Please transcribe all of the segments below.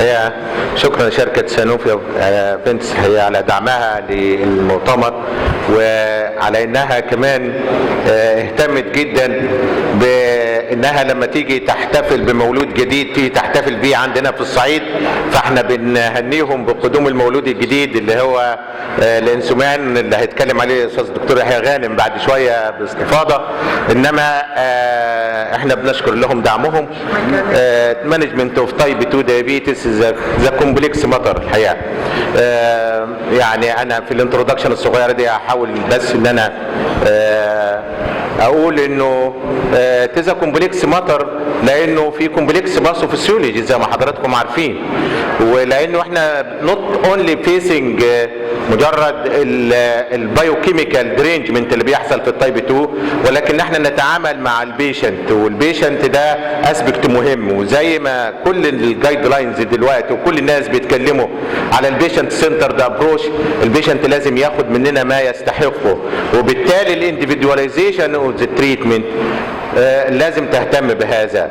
هي شكرا لشركة سانوفي بنتس هي على دعمها للمؤتمر، وعلى انها كمان اهتمت جدا بانها لما تيجي تحتفل بمولود جديد تيجي تحتفل بيه عندنا في الصعيد، فاحنا بنهنيهم بقدوم المولود الجديد اللي هو الانسومان اللي هيتكلم عليه الاستاذ الدكتور يحيى غانم بعد شويه باستفاضه. انما احنا بنشكر لهم دعمهم. مانجمنت اوف تايب 2 دايابيتس ذا كومبلكس ماتر الحقيقه. يعني انا في الانترودكشن الصغيره دي هحاول بس ان انا اقول انه تيزا كومبلكس ماتر لانه في كومبلكس باثوفيسيولوجي زي ما حضراتكم عارفين، ولانه احنا نوت اونلي فيسنج مجرد البايوكيميكال درينجمنت اللي بيحصل في التايب 2، ولكن احنا نتعامل مع البيشنت، والبيشنت ده اسبكت مهم. وزي ما كل الجايد لاينز دلوقتي وكل الناس بيتكلموا على البيشنت سنتر ده ابروش، البيشنت لازم ياخد مننا ما يستحقه، وبالتالي الانديفيدواليزيشن اوف ذا تريتمنت لازم تهتم بهذا.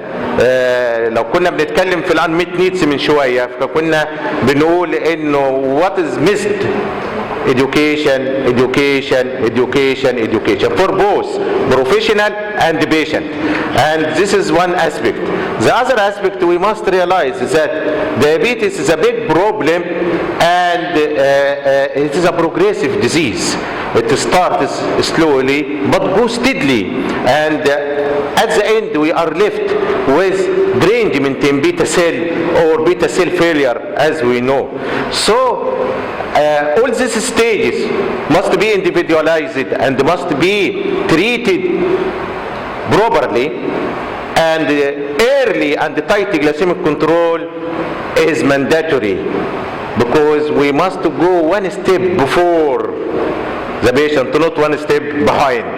لو كنا بنتكلم في الانميت نيدز من شويه فكنا بنقول انه وات از ميسد education for both professional and patient, and this is one aspect. The other aspect we must realize is that diabetes is a big problem, and it is a progressive disease. It starts slowly but goes steadily, and at the end we are left with derangement in beta cell or beta cell failure, as we know. So all these stages must be individualized and must be treated properly, and early and tight glycemic control is mandatory, because we must go one step before the patient, not one step behind.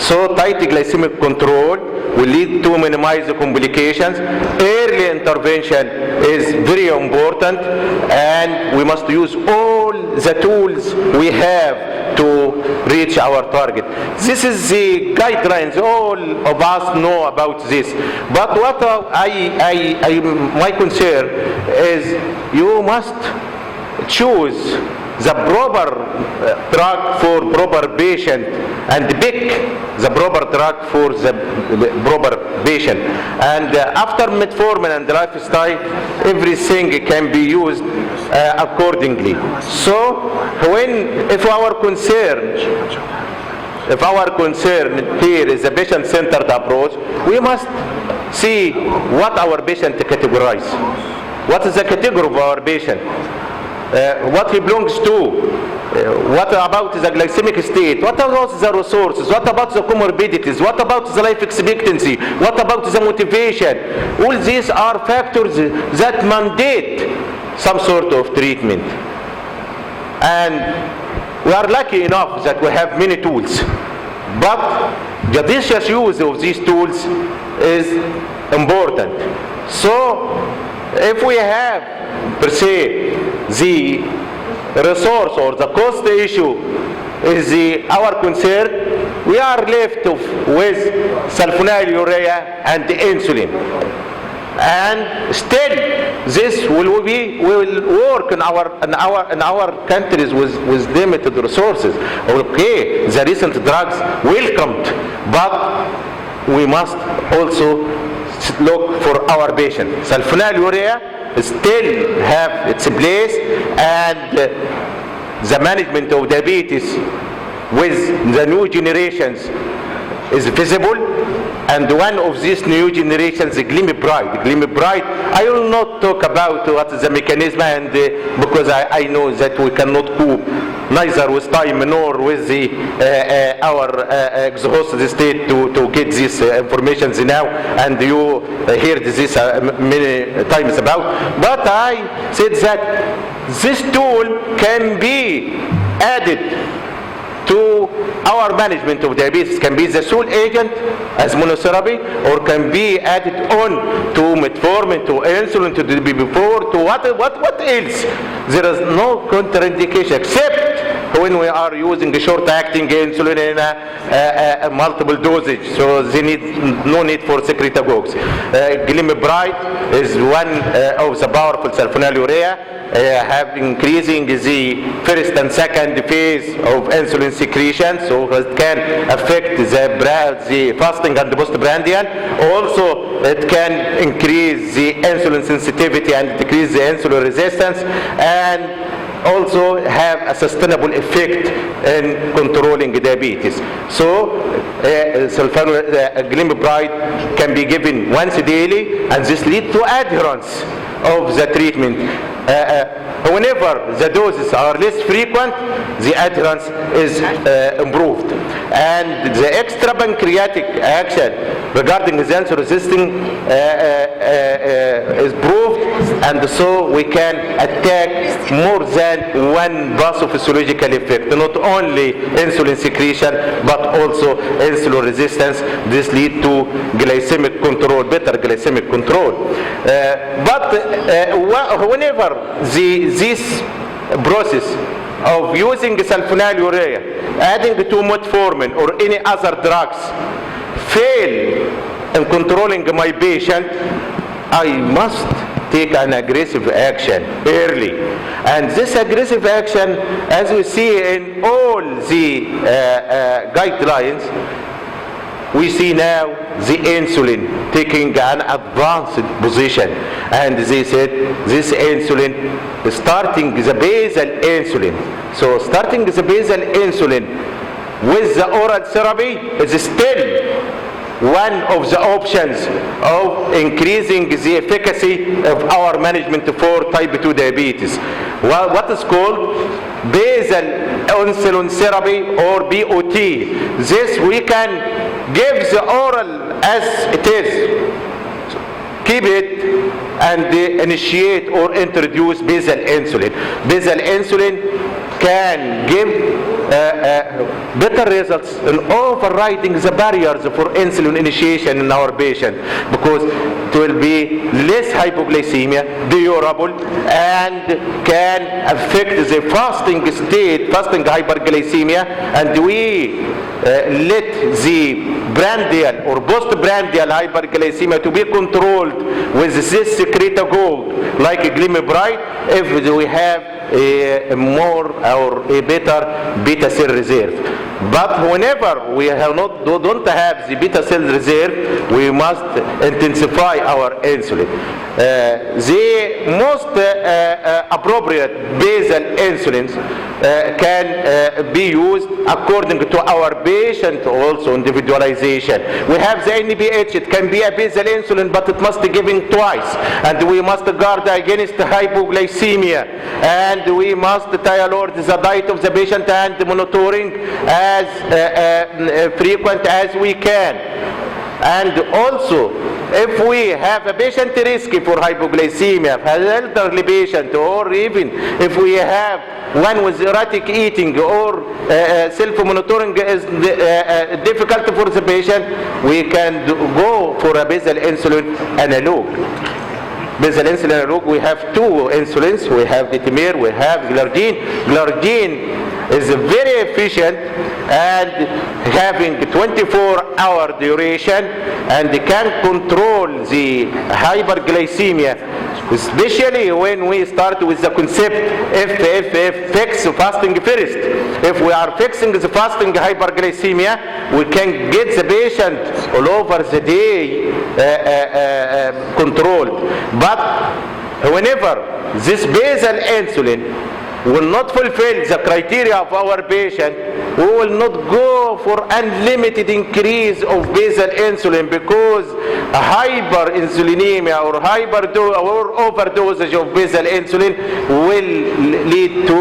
So tight glycemic control will lead to minimize the complications. Early intervention is very important, and we must use all the tools we have to reach our target. This is the guidelines. All of us know about this. But what my concern is you must choose the proper drug for proper patient and pick the proper drug for the proper patient. And after metformin and lifestyle, everything can be used accordingly. So if our concern here is a patient-centered approach, we must see what our patient categorize. What is the category of our patient? What he belongs to, what about the glycemic state, what about the resources, what about the comorbidities, what about the life expectancy, what about the motivation. All these are factors that mandate some sort of treatment, and we are lucky enough that we have many tools, but judicious use of these tools is important. So if we have per se the resource or the cost issue is our concern, we are left with sulfonylurea and insulin, and still this will work in our countries with limited resources. Okay, the recent drugs welcomed, but we must also look for our patient. Sulfonylurea still have its place, and the management of diabetes with the new generations is visible, and one of these new generations is Glimepiride. I will not talk about what is the mechanism, and because I know that we cannot cope neither with time nor with our exhausted state to get this information now, and you heard this many times about. But I said that this tool can be added to our management of diabetes, can be the sole agent as monotherapy, or can be added on to metformin, to insulin, to DB4, to what else. There is no contraindication except when we are using short-acting insulin in a multiple dosage, so they need no need for secretagogues. Glimepiride is one of the powerful sulfonylurea, have increasing the first and second phase of insulin secretion, so it can affect the fasting and postprandial. Also, it can increase the insulin sensitivity and decrease the insulin resistance, and also have a sustainable effect in controlling diabetes. So, glimepiride can be given once daily, and this leads to adherence of the treatment. Whenever the doses are less frequent, the adherence is improved. And the extra pancreatic action regarding the insulin resisting is proved, and so we can attack more than one pathophysiological effect, not only insulin secretion but also insulin resistance. This leads to glycemic control, better glycemic control. But whenever this process of using sulfonylurea, adding to metformin or any other drugs, fail in controlling my patient, I must take an aggressive action early. And this aggressive action, as we see in all the guidelines, we see now the insulin taking an advanced position, and they said this insulin starting the basal insulin. So starting the basal insulin with the oral therapy is still one of the options of increasing the efficacy of our management for type 2 diabetes. What is called basal insulin therapy or BOT. This we can give the oral as it is, keep it, and initiate or introduce basal insulin. Basal insulin can give better results in overriding the barriers for insulin initiation in our patient, because it will be less hypoglycemia, durable, and can affect the fasting state, fasting hyperglycemia, and we let the prandial or postprandial hyperglycemia to be controlled with this secretagogue like glimepiride if we have a more or a better beta cell reserve. But whenever we don't have the beta cell reserve, we must intensify our insulin. The most appropriate basal insulins can be used according to our patient also individualization. We have the NPH, it can be a basal insulin, but it must be given twice, and we must guard against hypoglycemia, and we must tailor the diet of the patient and monitoring as frequent as we can. And also, if we have a patient risk for hypoglycemia, an elderly patient, or even if we have one with erratic eating or self-monitoring is difficult for the patient, we can go for a basal insulin analog. Basal insulin analog, we have two insulins. We have d.mesbah, we have glargine. Glargine is very efficient and having 24-hour duration, and can control the hyperglycemia, especially when we start with the concept fix fasting first. If we are fixing the fasting hyperglycemia, we can get the patient all over the day controlled. But whenever this basal insulin will not fulfill the criteria of our patient, we will not go for unlimited increase of basal insulin, because hyperinsulinemia or overdosage of basal insulin will lead to